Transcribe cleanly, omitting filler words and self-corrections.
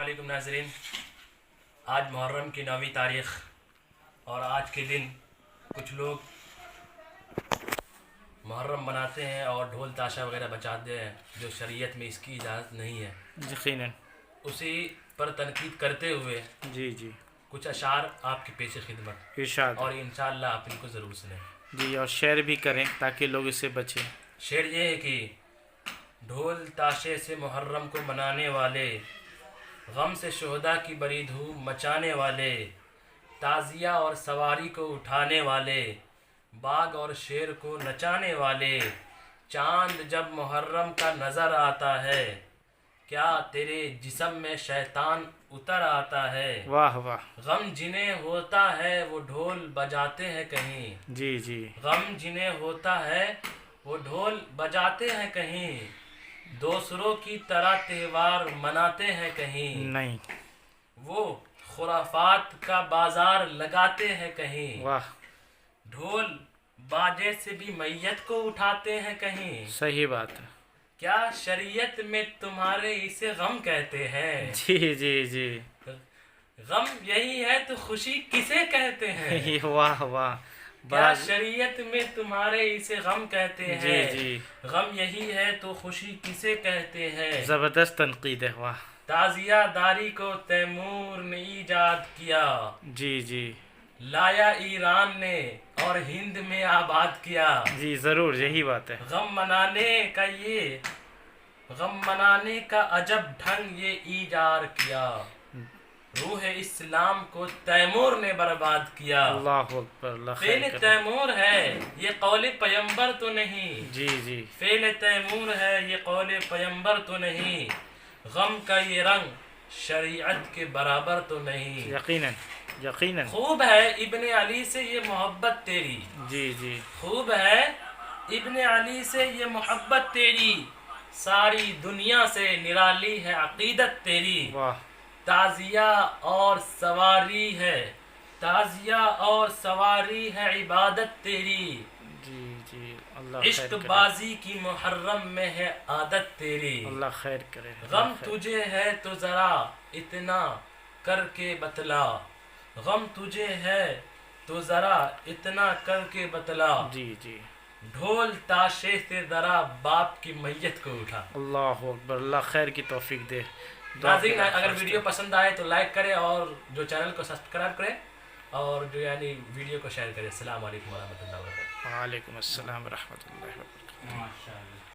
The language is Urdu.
علیکم ناظرین، آج محرم کی 9ویں تاریخ اور آج کے دن کچھ لوگ محرم مناتے ہیں اور ڈھول تاشا وغیرہ بجاتے ہیں جو شریعت میں اس کی اجازت نہیں ہے۔ یقیناً اسی پر تنقید کرتے ہوئے جی کچھ اشعار آپ کی پیش خدمت، ارشاد اور انشاءاللہ آپ ان کو ضرور سنیں۔ جی، اور شیئر بھی کریں تاکہ لوگ اس سے بچیں۔ شعر یہ ہے کہ ڈھول تاشے سے محرم کو منانے والے، غم سے شہداء کی بری دھوم مچانے والے، تعزیہ اور سواری کو اٹھانے والے، باغ اور شیر کو نچانے والے، چاند جب محرم کا نظر آتا ہے، کیا تیرے جسم میں شیطان اتر آتا ہے۔ واہ واہ، غم جنہیں ہوتا ہے وہ ڈھول بجاتے ہیں کہیں، جی غم جنہیں ہوتا ہے وہ ڈھول بجاتے ہیں کہیں، دوسروں کی طرح تہوار مناتے ہیں کہیں، نہیں، وہ خرافات کا بازار لگاتے ہیں کہیں، واہ، ڈھول باجے سے بھی میت کو اٹھاتے ہیں کہیں، صحیح بات ہے۔ کیا شریعت میں تمہارے اسے غم کہتے ہیں، جی غم یہی ہے تو خوشی کسے کہتے ہیں، واہ واہ، کیا شریعت میں تمہارے اسے غم کہتے ہیں، جی غم یہی ہے تو خوشی کسے کہتے ہیں۔ زبردست تنقید ہے، واہ، تعزیہ داری کو تیمور نے ایجاد کیا، جی لایا ایران نے اور ہند میں آباد کیا، جی ضرور، یہی بات ہے۔ غم منانے کا عجب ڈھنگ یہ ایجاد کیا، روح اسلام کو تیمور نے برباد کیا۔ اللہ اکبر، اللہ خیر فعل کرے۔ تیمور ہے یہ قول پیمبر تو نہیں، جی فعل تیمور ہے یہ قول پیمبر تو نہیں، غم کا یہ رنگ شریعت کے برابر تو نہیں، یقیناً خوب ہے ابن علی سے یہ محبت تیری، جی خوب ہے ابن علی سے یہ محبت تیری، ساری دنیا سے نرالی ہے عقیدت تیری، واہ، تعزیہ اور سواری ہے، تعزیہ اور سواری ہے عبادت تیری، جی اللہ عشق خیر کرے، بازی کی محرم میں ہے عادت تیری، اللہ خیر کرے۔ غم تجھے ہے تو ذرا اتنا کر کے بتلا، غم تجھے ہے تو ذرا اتنا کر کے بتلا، جی ڈھول تاشے سے ذرا باپ کی میت کو اٹھا۔ اللہ اکبر، اللہ خیر کی توفیق دے۔ ناظرین، اگر ویڈیو پسند آئے تو لائک کریں اور جو چینل کو سبسکرائب کریں اور جو ویڈیو کو شیئر کریں۔ السلام علیکم ورحمۃ اللہ وبرکاتہ۔ وعلیکم السلام ورحمۃ اللہ وبرکاتہ۔ ماشاءاللہ۔